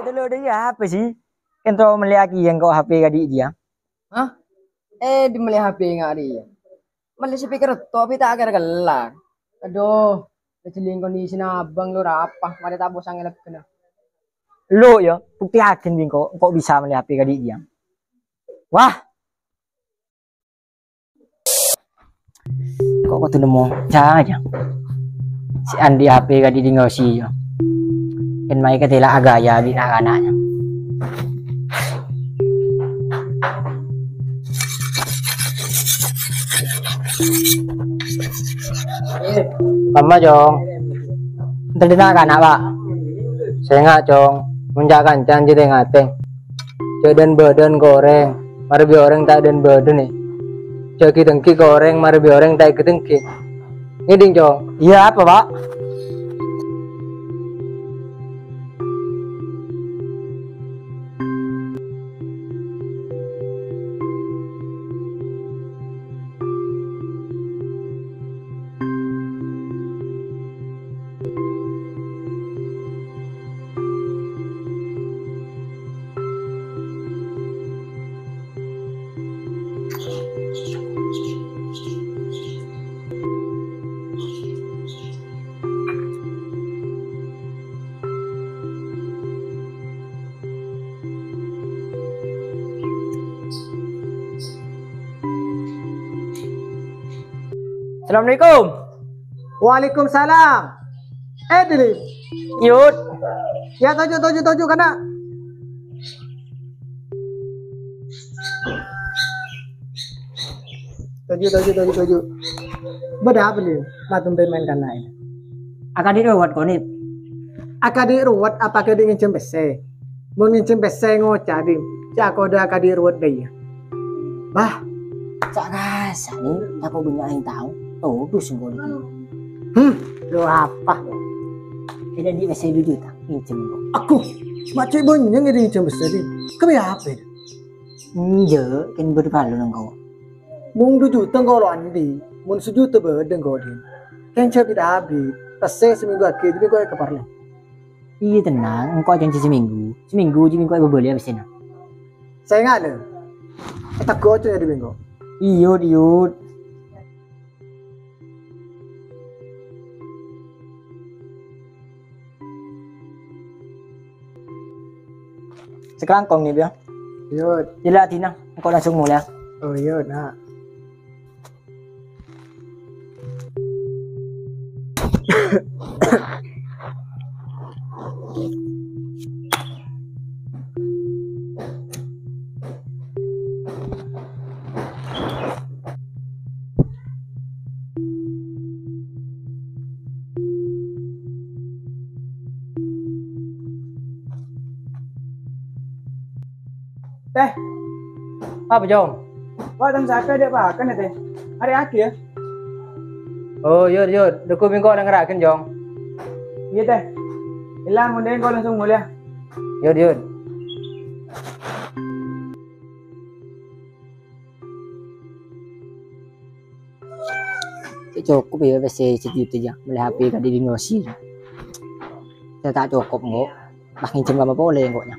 dulu dia apa sih? Entro melihat yang kau HP kadi dia. Hah? Di meli HP nga dia. Meli speaker tapi tak agar gelar. Aduh, keciling kondisi na abang lu rapah. Mari tabos ang ilap kena. Lo ya, bukti yakin bing kok bisa melihat HP kadi dia. Wah, kok kau tuh nemu aja. Si Andi HP kadi di ngosi yo. Kan mai katela agaya di anak-anaknya. Mama Jong, terdengar kan apa? Saya nggak Jong, menjakan janji dengan teng. Jadan badan goreng, mari orang tak dan badan nih. Jadi tengki goreng, mari orang tak ketengki. Ini ding Jong. Iya apa Pak? Assalamualaikum. Waalaikumsalam. Dili. Yud. Ya toju kana. Toju. Beda apa nih? Matum main kana ini. Akan dirawat kau nih. Akadi ruwat apa kadi ngincem bese? Mau ngincem bese ngocah dim. Cak dah akadi ruwat deh. Bah, Cak rasa nih, aku punya yang tahu. Oh, tuh sungguh. lu apa? Tidak di mesej dulu tak pinjam kok. Aku macam banyak yang ngincem bese dim. Kami apa? Iya, kan berpalu nang kau. Mung 2 juta kau andi. Mun 1 juta bedeng kau dim. Kan capi habis. Pasti seminggu akhir jadi kau keparlo. Iya tenang, engkau janji seminggu. Seminggu aku boleh habis ini. Saya nggak ada. Kita gocok ya di minggu. Iyut. Sekarang kau nih dia. Yud. Jelas Tina, engkau langsung mulai. Oh yud, nah. Teh, Apa Jong? buatan siapa dia bahkan ya teh? Hari akhir. Oh yud, aku minggu orang ngerakin Jong. Iya teh. Hilang kemudian kau langsung mulia. Yud. Cukup ya besi sejuta aja beli HP kan di ngosi. Saya tak cukup nggak. Makin cem apa boleh enggaknya.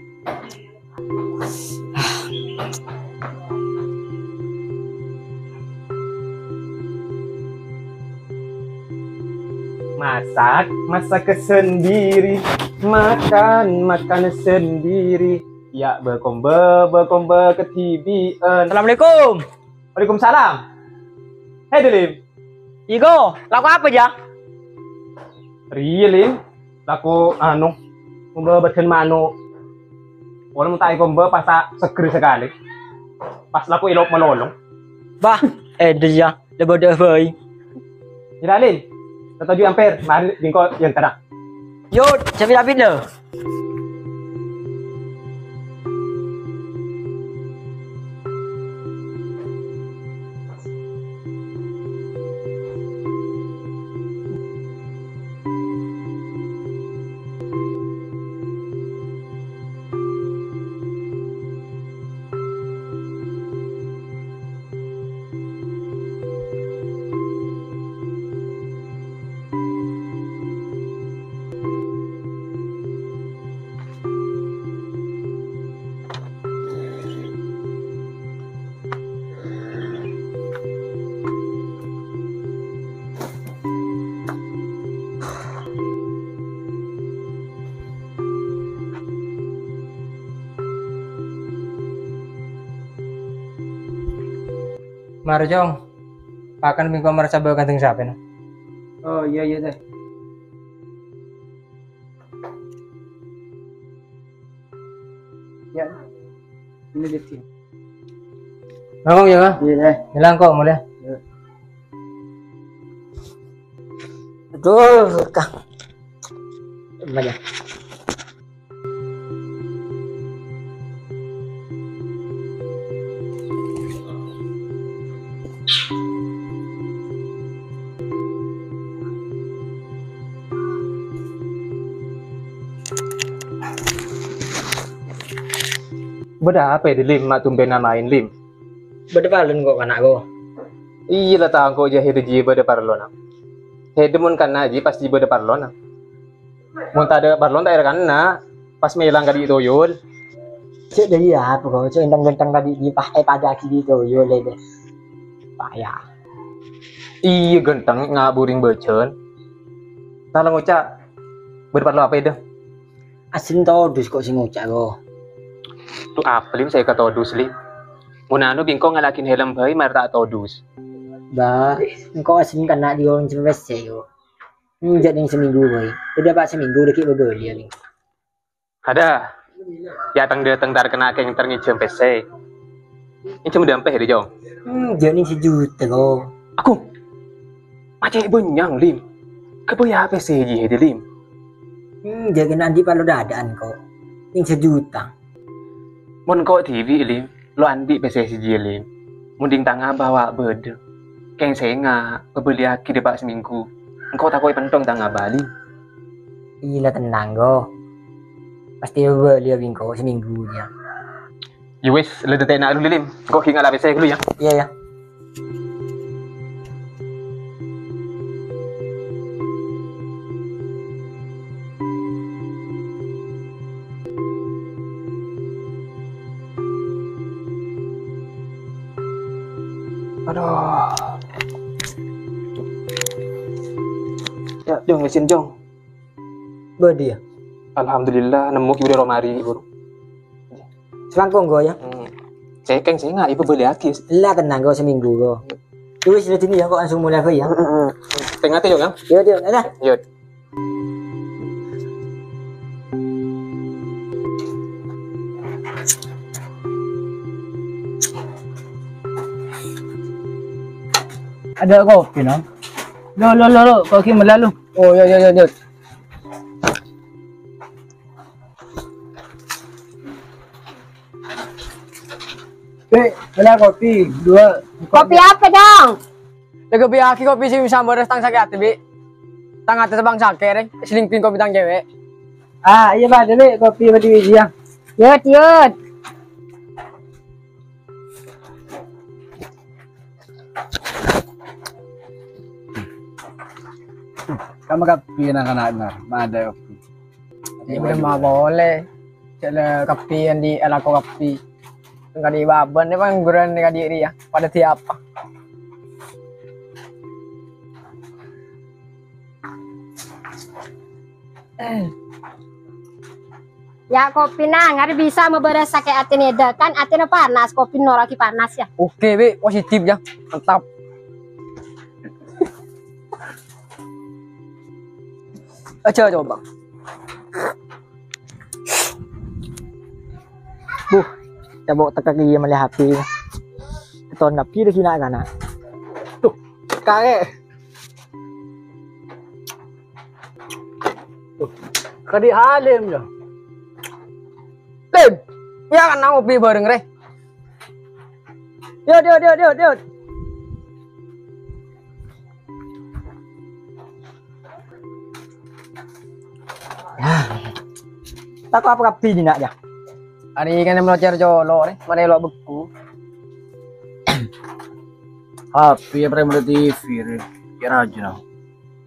Masak sendiri, makan sendiri. Ya berkombe ketibian. Assalamualaikum. Waalaikumsalam. Hei Dilim, Igo, laku apa aja? Lim, laku kombe beten mano. Orang mutai kombe pas seger sekali. Pas laku ilok melolong. Bah, dia lebih boy. Tidak Lim, 7 ampere, mari bingko yang terang. Yud, capit lo. Marjong, pakan bingko merasa bawa ganteng siapa no? Oh iya iya deh. Ya, ini dia. Ngomong ya, Bang? Iya deh. Bilang kok mulai. Aduh, Kang. Banyak. Beda apa di Lim, mak tumben main Lim. Beda balon kok anak kok. Iya lah tahu kok jadi ji beda parlona. Hede mun kana ji pasti beda parlona. Mun tak ada parlon tak ada kana pas melang kadi toyol. Cek dah ya apa kok? Cek gentang tadi di pada kiri tu yo le deh. Payah. Iya genteng ngaburing becen. Salah ngocak. Beda parlo apa itu? Asin todus kok sing ngucak kok. Tu apa Lim saya kata todus Lim. Mun anu bingko ngalakin helm bayi mar tak todus. Bah, engkau asin kena di orang cerewet yo. Jadi seminggu boy. Udah pak seminggu udah kita beli ya. Ada. Ya datang dar kena keng terngicem PC. Ini cuma dampeh di jong. Jadi sejuta kok. Aku. Macam benyang Lim. Keboya PC ji di Lim. Jadi nanti kalau dadaan kok. Yang sejuta. Mun kau TV Lim, lo andi PC si Lim. Munding tangga bawa bed. Keng senga pebeli aki depak seminggu. Engkau takoi pentong tangga Bali. Iya tenang kok. Pasti beli bingko seminggu dia. Yowes, le detek nak dulu Lim. Kau hinga lah PC dulu ya. Iya ya. Aduh. Ya, Jong, mesin Jong. Bodi ya. Alhamdulillah nemu ibu di romari ibu. Selangkung kok ya. Cekeng saya nggak ibu beli aki. Lah tenang kok seminggu kok. Terus sudah sini ya kok langsung mulai ya. Tengah tuh Jong. Yo yo, ada. Yuk. Ada kopi no? Lo, kopi melalu. Oh, yo. Mela kopi, 2. Kopi apa dong? Lega biaki kopi sih bisa beres tang sakit hati, Bi. Tang hati sebang sakit, selingpin kopi tang cewek. Ah, iya Pak, dulu kopi badi ya. Yud. Kamu kapi na kanak ada kopi. Iya bener mah boleh. Cek kopi yang di elako kopi. Enggak di baban ini bang guran enggak diri ya. Pada siapa? Ya kopi nang, hari bisa memberes sakit hati nih kan hatinya panas, kopi noraki panas ya. Oke, Bi, positif ya. Mantap. Coba. Coba tekak dia melihat HP. Ton tapi dah kena kana. Tuh, kare. Kadi halim ya. Lim, ya kan ngopi bareng re. Yud. Tak apa kapi ni nak ya. Hari kan melocer jolo re, mana lo beku. HP pre mo TV re. Kira aja.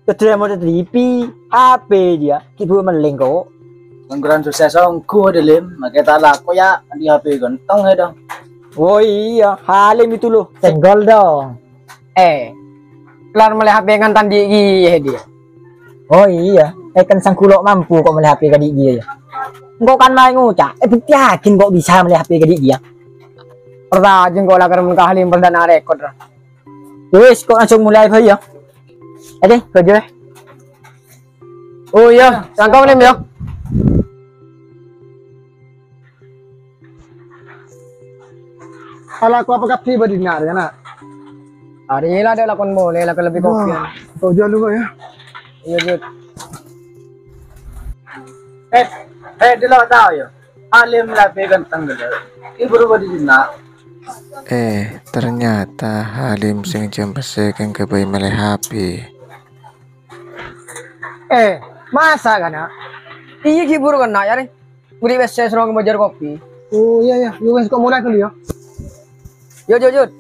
Ketua mau TV, HP dia. Kipu meleng kok. Pengguran sukses ku dalim, makanya laku ya di HP ganteng ya dong. Oh iya, halim itu loh. Senggol dong. Kelar melihat dengan tandi dia. Oh iya, kan sang kulok mampu kok melihat HP kadik dia ya. Engkau kan main ngucap, bukti yakin kok bisa melihat HP kadik dia. Pertajeng kok lah karena Halim perdana rekod. Wis kok langsung mulai bae ya. Oke, kerja. Oh iya, sangka Lim ya. Kalau aku apa kapi badinar ya nak? Hari lah dia lakon boleh lakon lebih kopi. Kau jual dulu ya. Iya Jud. Dia lo tahu ya. Halim lah pegang tanggal. Ibu badinar. Ternyata Halim sing jembese keng kebai meleh HP. Masa kan ya? Iya kibur kan nak ya nih. Beri wes saya serong bajar kopi. Oh iya ya, lu wes kok mulai dulu ya. Jud.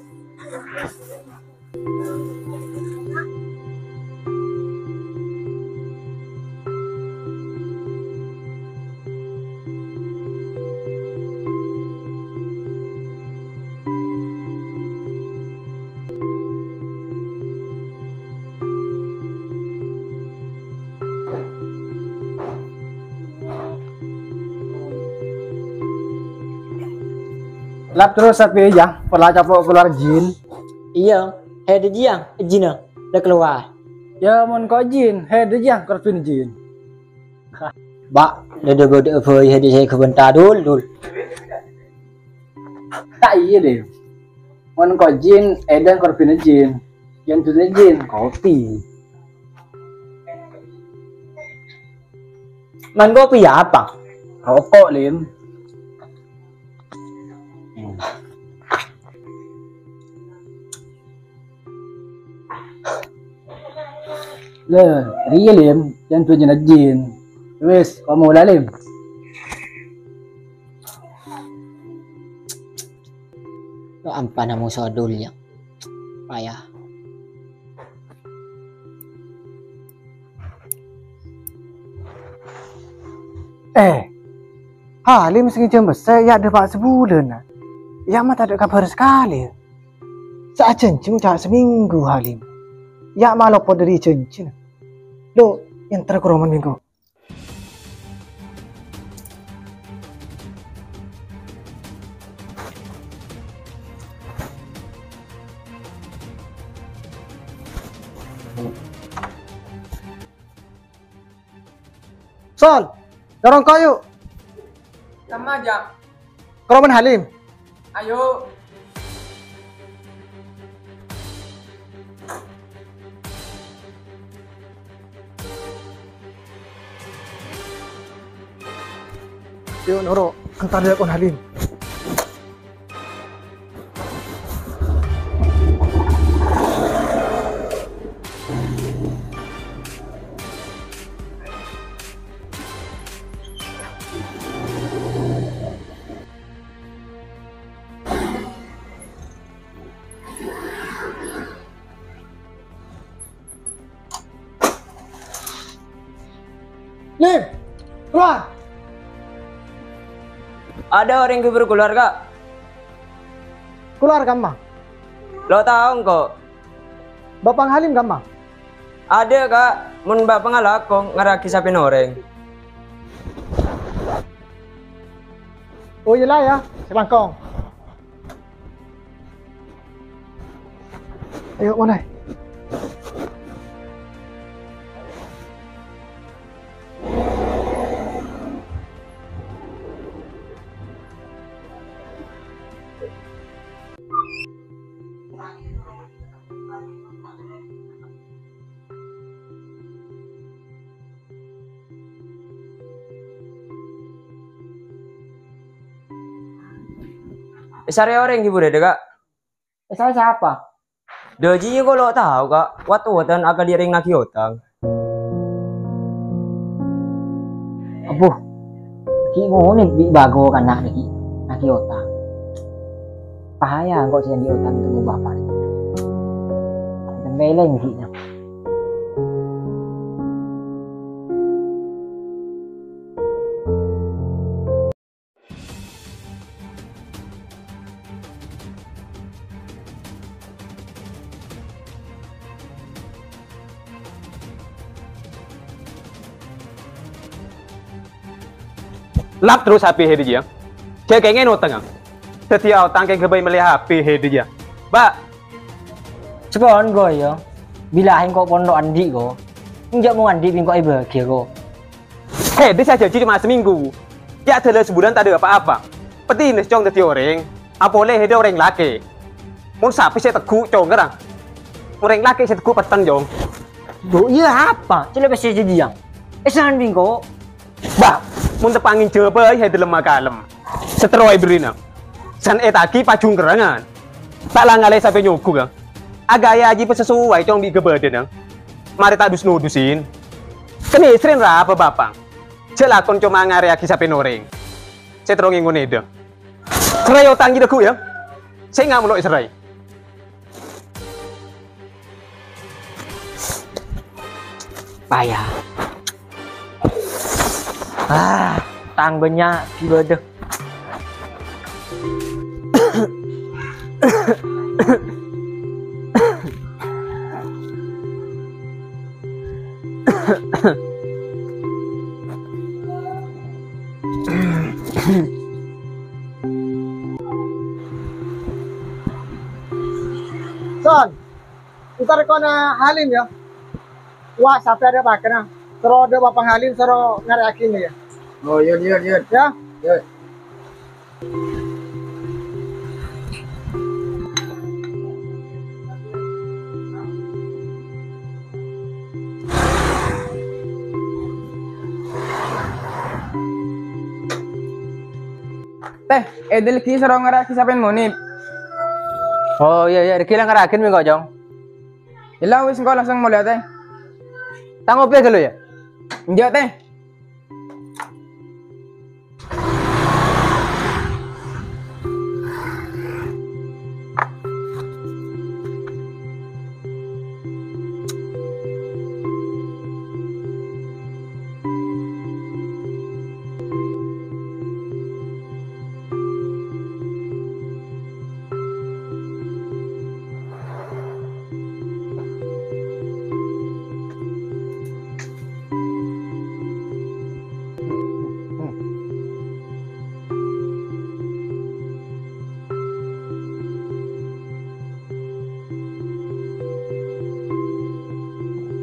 Lap terus sapi ya, pernah capok keluar jin. Iya, ada jiang, jina udah keluar. Ya mon kau jin, dia korpin jin. Bak, udah gede boy hadi saya kebentar dul. Tak iya deh. Mon kau jin, edan korpin jin. Yang tu jin kopi. Man kopi ya apa? Rokok Lim. Ria Lim, yang tu jenis jin. Wes, kamu mulai Lim. Lo ampan namu sodul ya. Payah. Halim segi jam besar, ya ada pak sebulan. Ya mah tak ada kabar sekali. Saat cincin tak seminggu Halim. Ya malah pot dari cincin. Lo yang terkeroman minggu. Sol, dorong kayu. Sama aja. Keroman Halim. Ayo. Yuk Noro, antar dia kon Halim. Lim, keluar. Ada orang kibur keluar kak? Keluar gampang. Lo tahu kok? Bapak Halim gampang. Ada kak, mun bapak ngalakong ngaraki sapin orang. Oh iyalah ya, selangkong. Ayo mulai. Sari orang kibur deh kak. Saya siapa? Doji kok lo tahu kak? Watan akan diring naki utang. Abuh. Ki ngone di bago kan nak ki. Naki otang. Bahaya kok sih di otang itu bapak. Meleng ki. Lap terus HP hedi jiang. Cek kayaknya noteng ang. Setiap tang keng kebai meli HP he dia. Ba, Sepon go yo. Bilahin kok pondok andi go. Enggak mau andi bingko bahagia go. he dia saya janji cuma seminggu. Ya dalam sebulan tak ada apa-apa. Peti ini cong tadi orang. Apa boleh he dia orang laki. Mun sapi saya teguh cong kerang. Orang laki saya teguh petang jong. Go iya apa? Coba besi jadi yang. Esan bingko. Ba, mun tepangin coba he dalam makalem. Seteroi berina. San etaki pajung kerangan. Tak langalai sampai nyoku kan. Agaya aja sesuai cong di kebadan. Mari tak dus-nudusin. Kini istri apa bapak? Jelakon cuma ngareaki sampai noreng. Saya terong ingun itu. Serai otang gitu ya. Saya nggak mau serai. Payah. Tangganya ibadah. Son, ntar kona Halim ya. Wah, sampai ada bakna. Sero ada Bapak Halim, sero ngarakin ya. Oh iya. Ya? Iya. Teh, edel ki sarong ngaraki sapen monip. Oh iya, dikilang ngerakin mi kok, Jong. Ilang wis engko langsung mulai teh. Tangopi aja lo ya? Enggak teh.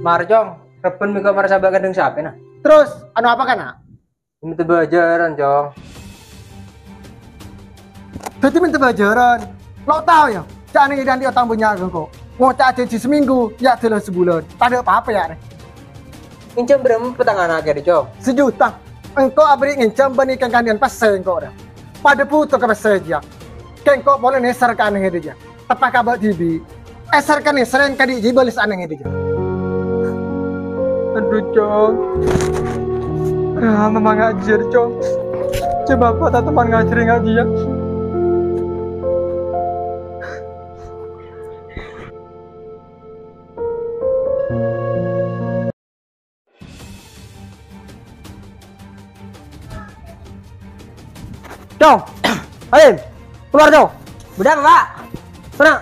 Marjong, reben mi kok merasa bagan dengan siapa nah? Terus, anu apa kan? Ini tuh bajaran, Jong. Jadi minta bajaran. Lo tahu ya, cak nih nanti otang punya kok. Mau cak janji seminggu, ya dalam sebulan. Tak ada apa-apa ya. Incam berapa petangan akhir, Jong? Sejuta. Engkau abri ngincam banikan kandian pas saya engkau dah. Pada putu ke pas saja. Kengkau boleh neserkan yang dia. Tepat kabar TV. Eserkan neseren kadi jibalis aneh dia. Aduh, Cong. Memang ngajar, Cong. Coba apa teman ngajarin ngaji ya. Jong, Halim, keluar Jong. Udah Pak. Tenang.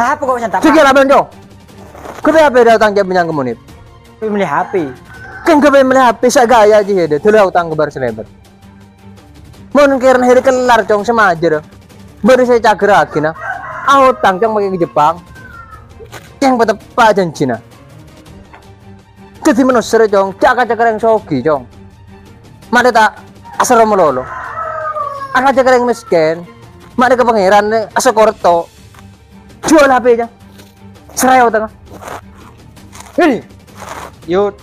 Apa kok santai? Sikit lah Jong. Kenapa datang jam menyang kemunip? Beli HP. Kan kau beli HP sak gaya aja ya. Tulah utang ke bar selebar. Mun kira hari kelar Jong semajer. Baru saya cager lagi nah. Utang Jong pakai ke Jepang. Yang petepat janji nah. Jadi menusir Jong, cakar-cakar yang sogi Jong. Mana tak asal melolo. Cakar yang miskin. Mana ke pangeran asal korto. Jual HP aja. Serai tengah. Ini. Yuk.